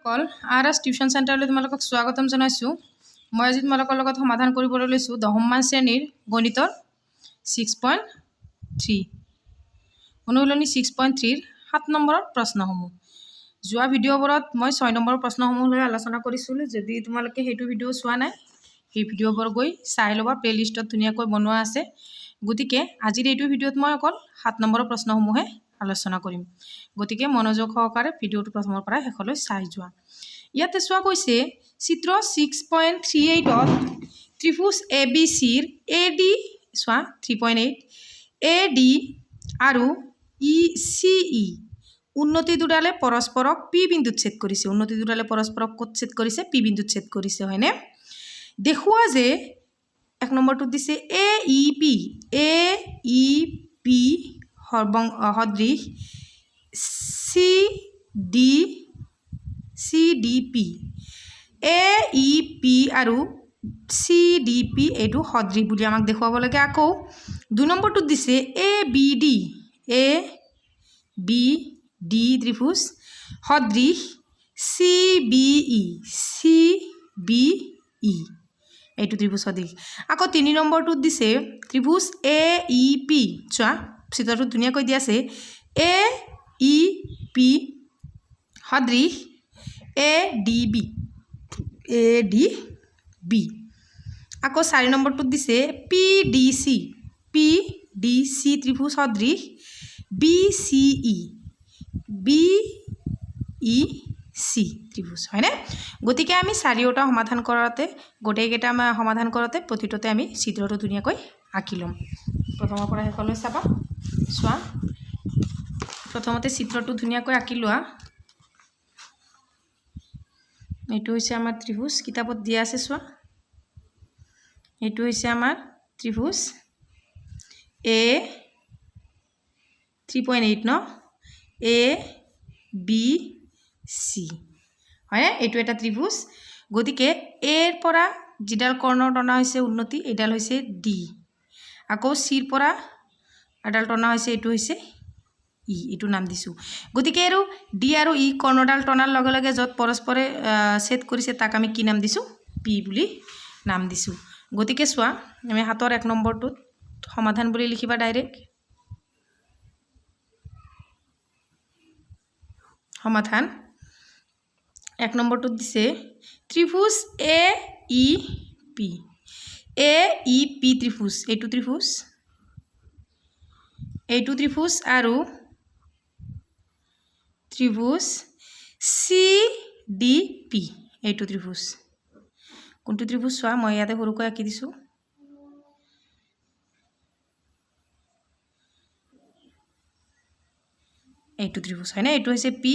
সকল RS tuition চেণ্টাৰলৈ তোমালোকক স্বাগতম জনাইছোঁ। মই আজি তোমালোকৰ লগত সমাধান কৰিবলৈ লৈছোঁ 10মান শ্ৰেণীৰ গণিতৰ 6.3 অনুশীলনী 6.3ৰ 7 নম্বৰৰ প্ৰশ্নসমূহ। যোৱা ভিডিঅ'বোৰত মই 6 নম্বৰৰ প্ৰশ্নসমূহ লৈ আলোচনা কৰিছিলোঁ। যদি তোমালোকে সেইটো ভিডিঅ' চোৱা নাই সেই ভিডিঅ'বোৰ গৈ চাই ল'বা, প্লেলিষ্টত ধুনীয়াকৈ বনোৱা আছে। গতিকে আজিৰ এইটো ভিডিঅ'ত মই অকল 7 নম্বৰৰ প্ৰশ্নসমূহে আলোচনা কৰিম। গতিকে মনোযোগ সহকাৰে ভিডিঅ'টো প্ৰথমৰ পৰা শেষলৈ চাই যোৱা। ইয়াতে চোৱা কৈছে চিত্ৰ 6.38ত ত্ৰিভুজ ABCৰ AD চোৱা 3.8 AD আৰু ECE উন্নতি দুডালে পৰস্পৰক P বিন্দুত ছেদ কৰিছে। উন্নতি দুডালে পৰস্পৰক ক'ত ছেদ কৰিছে? P বিন্দুত ছেদ কৰিছে, হয়নে? দেখুৱা যে এক নম্বৰটোত দিছে AEP সদৃশ CDP AEP আৰু CDP এইটো সদৃশ বুলি আমাক দেখুৱাব লাগে। আকৌ 2 নম্বৰটোত দিছে ABD ত্ৰিভুজ সদৃশ CBE এইটো ত্ৰিভুজ সদৃশ। আকৌ 3 নম্বৰটোত দিছে ত্ৰিভুজ AEP চোৱা চিত্ৰটোত ধুনীয়াকৈ দিয়া আছে AEP সদৃশ ADB আকৌ 4 নম্বৰটোত দিছে PDC ত্ৰিভুজ সদৃশ BCE ত্ৰিভুজ, হয়নে? গতিকে আমি চাৰিওটা সমাধান কৰাতে গোটেইকেইটা সমাধান কৰোঁতে প্ৰতিটোতে আমি চিত্ৰটো ধুনীয়াকৈ আঁকি ল'ম। প্ৰথমৰ পৰা শেষলৈ চাবা। চোৱা প্ৰথমতে চিত্ৰটো ধুনীয়াকৈ আঁকি লোৱা। এইটো হৈছে আমাৰ ত্ৰিভুজ, কিতাপত দিয়া আছে চোৱা। এইটো হৈছে আমাৰ ত্ৰিভুজ A 3.8 ন ABC, হয়নে? এইটো এটা ত্ৰিভুজ। গতিকে এৰ পৰা যিডাল কৰ্ণৰ টনা হৈছে উন্নতি, এইডাল হৈছে D। আকৌ চিৰ পৰা এডাল টনা হৈছে, এইটো হৈছে ই, এইটো নাম দিছোঁ। গতিকে আৰু D আৰু ই কৰ্ণডাল টনাৰ লগে লগে য'ত পৰস্পৰে ছেদ কৰিছে তাক আমি কি নাম দিছোঁ? P বুলি নাম দিছোঁ। গতিকে চোৱা আমি 7ৰ 1 নম্বৰটোত সমাধান বুলি লিখিবা ডাইৰেক্ট। সমাধান 1 নম্বৰটোত দিছে ত্ৰিভুজ AEP ত্ৰিভুজ, এইটো ত্ৰিভুজ আৰু ত্ৰিভুজ CDP এইটো ত্ৰিভুজ। কোনটো ত্ৰিভুজ চোৱা মই ইয়াতে সৰুকৈ আঁকি দিছোঁ। এইটো ত্ৰিভুজ, হয়নে? এইটো হৈছে P,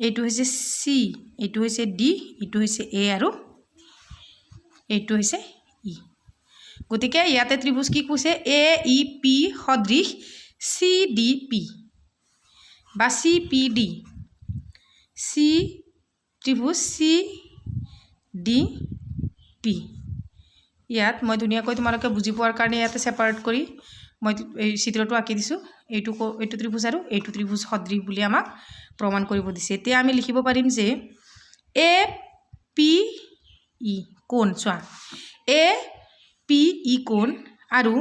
এইটো হৈছে C, এইটো হৈছে D, এইটো হৈছে A আৰু এইটো হৈছে E। গতিকে ইয়াতে ত্ৰিভুজ কি কৈছে? AEP সদৃশ CDP বা CPD ত্ৰিভুজ CDP। ইয়াত মই ধুনীয়াকৈ তোমালোকে বুজি পোৱাৰ কাৰণে ইয়াতে ছেপাৰেট কৰি মই এই চিত্ৰটো আঁকি দিছোঁ। এইটো ত্ৰিভুজ আৰু এইটো ত্ৰিভুজ সদৃশ বুলি আমাক প্ৰমাণ কৰিব দিছে। এতিয়া আমি লিখিব পাৰিম যে APE কোণ, চোৱা APE কোণ আৰু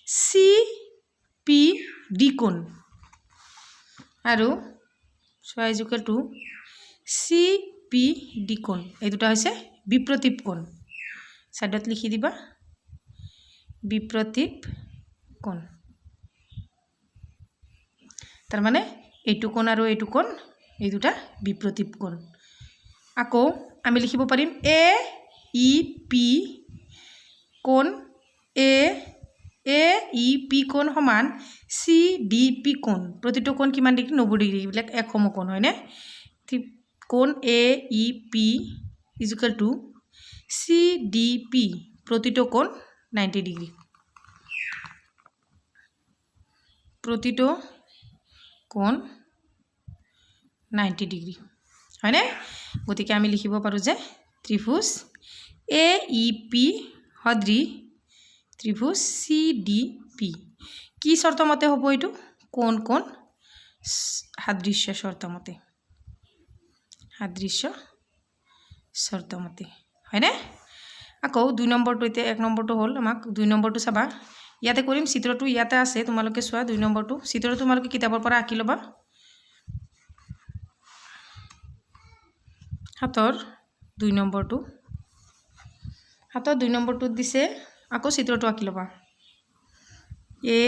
CPD কোণ আৰু চোৱা ইজুকেল টু CPD কোণ, এই দুটা হৈছে বিপ্ৰতীপ কোণ। ছাইডত লিখি দিবা বিপ্ৰতীপ কোণ। তাৰমানে এইটো কোণ আৰু এইটো কোণ এই দুটা বিপ্ৰতীপ কোণ। আকৌ আমি লিখিব পাৰিম AEP কোণ AEP কোণ সমান CDP কোণ। প্ৰতিটো কোণ কিমান ডিগ্ৰী? 90 ডিগ্ৰী। এইবিলাক একসম কোণ, হয়নে? কোণ AEP ইজুকেল টু CDP প্ৰতিটো কোণ 90 ডিগ্ৰী। প্ৰতিটো কোণ 90 ডিগ্ৰী, হয়নে? গতিকে আমি লিখিব পাৰোঁ যে ত্ৰিভুজ AEP সদৃশ ত্ৰিভুজ CDP কি চৰ্ত মতে হ'ব? এইটো কোণ সাদৃশ্য শৰ্ত মতে। সাদৃশ্য শৰ্তমতে হয়নে আকৌ 2 নম্বৰটো এতিয়া 1 নম্বৰটো হ'ল আমাক 2 নম্বৰটো চাবা ইয়াতে কৰিম চিত্ৰটো ইয়াতে আছে তোমালোকে চোৱা 2 নম্বৰটো চিত্ৰটো তোমালোকে কিতাপৰ পৰা আঁকি লবা হাতৰ 2 নম্বৰটো হাতৰ 2 নম্বৰটো দিছে আকৌ চিত্ৰটো আঁকি লবা A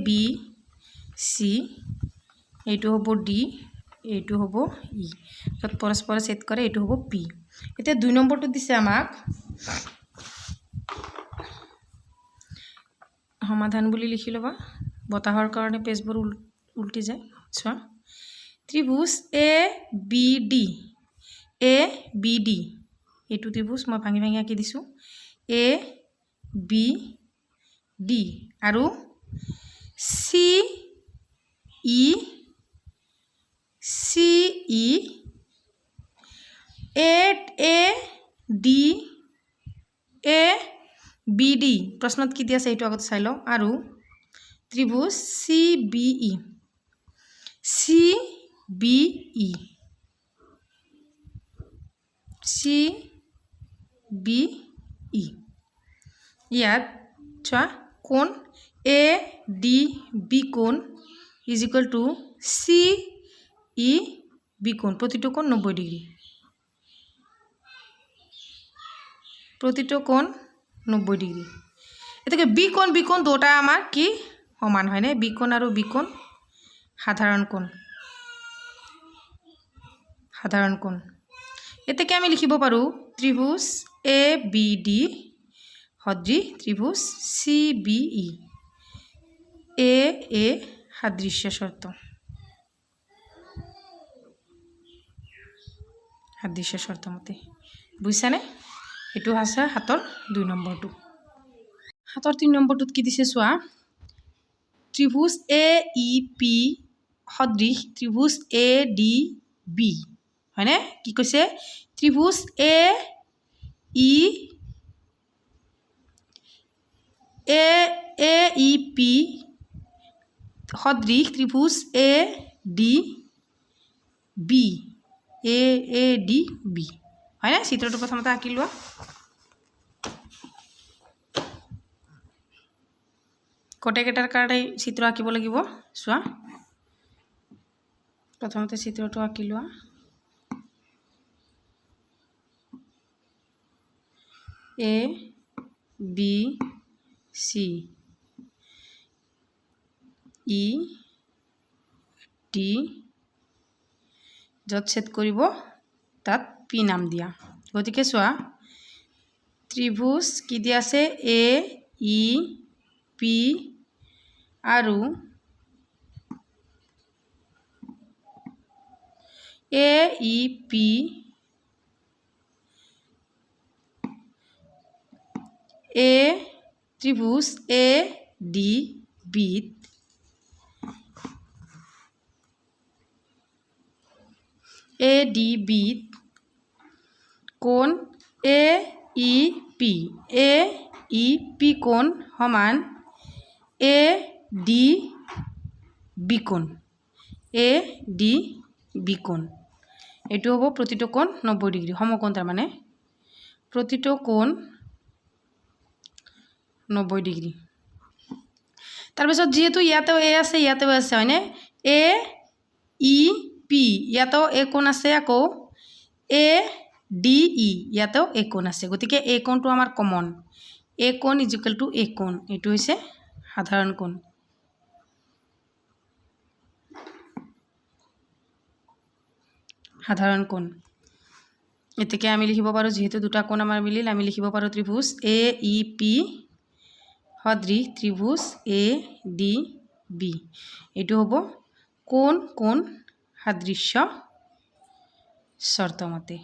B C এইটো হ'ব D এইটো হ'ব E যত পৰস্পৰ ছেদ কৰে এইটো হ'ব P এতিয়া 2 নম্বৰটো দিছে আমাক সমাধান বুলি লিখি লবা বতাহৰ কাৰণে পেজবোৰ উল্টি যায় চোৱা ত্ৰিভুজ ABD এইটো ত্ৰিভুজ মই ভাঙি ভাঙি আঁকি দিছো ABD আৰু CE ABD প্ৰশ্নত কি দিয়া আছে এইটো আগত চাই লও আৰু ত্ৰিভুজ CBE ইয়াত চোৱা কোণ ADB কোণ ইজ ইকুৱেল টু CEB কোণ প্ৰতিটো কোণ 90 ডিগ্ৰী প্ৰতিটো কোণ 90 ডিগ্ৰী এটাকে বি কোণ দুটা আমাৰ কি সমান হয় নে বি কোণ আৰু বি কোণ সাধাৰণ কোণ এটাকে আমি লিখিব পাৰো ত্ৰিভুজ ABD সদৃশ ত্ৰিভুজ CBE A সাদৃশ্য শৰ্ত মতে বুঝছানে এটো আছে হাতৰ 2 নম্বৰটো হাতৰ 3 নম্বৰটোত কি দিছে চোৱা ত্ৰিভুজ AEP সদৃশ ত্ৰিভুজ ADB হয়নে কি কৈছে ত্ৰিভুজ AEP সদৃশ ত্ৰিভুজ ADB হয় না চিত্ৰটো প্ৰথমতে আঁকি লোৱা কটেকেটাৰ কাৰণে চিত্ৰ আঁকিব লাগিব চোৱা প্ৰথমতে চিত্ৰটো আঁকি লোৱা A B C E D যত ছেদ কৰিব তাত P নাম দিয়া গতিকে চোৱা ত্ৰিভুজ কি দিয়া আছে A E P আৰু A E P A ত্রিভুজ ADB কোণ AEP কোণ সমান ADB কোণ এটো হ'ব প্ৰতিটো কোণ 90 ডিগ্ৰী সমকোণ তাৰ মানে প্ৰতিটো কোণ 90 ডিগ্ৰী তাৰ পিছত যেহেতু ইয়াতেও A আছে ইয়াতেও আছে হয়নে AEP ইয়াতেও A কোণ আছে আকৌ ADE ইয়াতেও A কোণ আছে গতিকে A কোণটো আমাৰ কমন A কোণ ইজ ইকুৱেল টু A কোণ এটো হৈছে সাধাৰণ কোণ এতেকে আমি লিখিব পাৰো যেহেতু দুটা কোণ আমাৰ মিলিল আমি লিখিব পাৰো ত্ৰিভুজ AEP সদৃশ ত্ৰিভুজ ADB এটো হ'ব কোণ সাদৃশ্য শৰ্ত মতে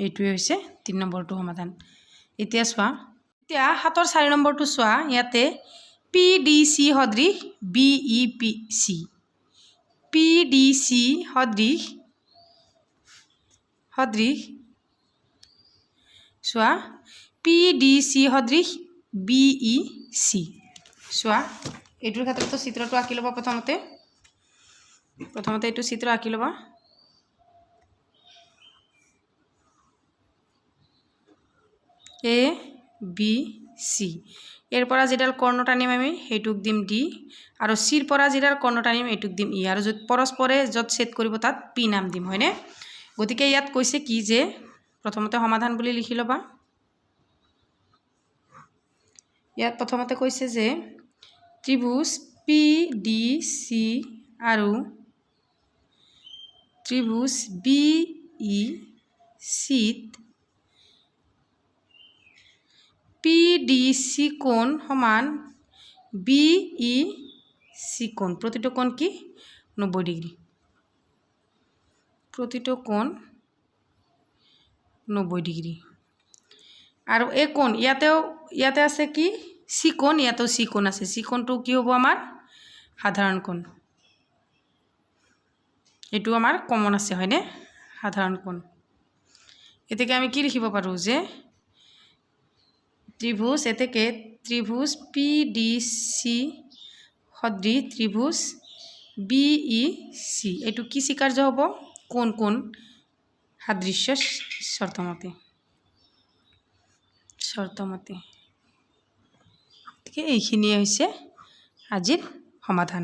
এইটোৱে হৈছে 3 নম্বৰটো সমাধান এতিয়া চোৱা এতিয়া হাতৰ 4 নম্বৰটো চোৱা ইয়াতে PDC সদৃশ BEPC PDC সদৃশ চোৱা PDC সদৃশ BEC চোৱা এইটোৰ ক্ষেত্ৰতো চিত্ৰটো আঁকি ল'বা প্ৰথমতে এইটো চিত্ৰ আঁকি ল'বা A B C এৰ পৰা যেডাল কৰ্ণ টানিম আমি হেইটুক দিম D আৰু C ৰ পৰা যেডাল কৰ্ণ টানিম এইটুক দিম E আৰু যত পৰস্পৰে যত ছেদ কৰিব তাত P নাম দিম হয়নে গতিকে ইয়াত কৈছে কি যে প্ৰথমতে সমাধান বুলি লিখি ল'বা ইয়াত প্ৰথমতে কৈছে যে ত্ৰিভুজ PDC আৰু ত্ৰিভুজ BEC PDC কোণ সমান BEC কোণ প্ৰতিটো কোণ কি 90 ডিগ্ৰী প্ৰতিটো কোণ 90 ডিগ্ৰী আৰু এই কোণ ইয়াতে আছে কি C কোণ ইয়াতেও C কোণ আছে C কোণটো কি হ'ব আমাৰ সাধাৰণ কোণ এটো আমাৰ কমন আছে হয়নে সাধাৰণ কোণ এতেকে আমি কি লিখিব পাৰো যে ত্রিভুজ এতেকে ত্রিভুজ PDC সদৃশ ত্রিভুজ BEC এটু কি স্বীকার্য হব কোন কোন সাদৃশ্য শর্তমতে ঠিক এইখিনিয়ে হৈছে আজিৰ সমাধান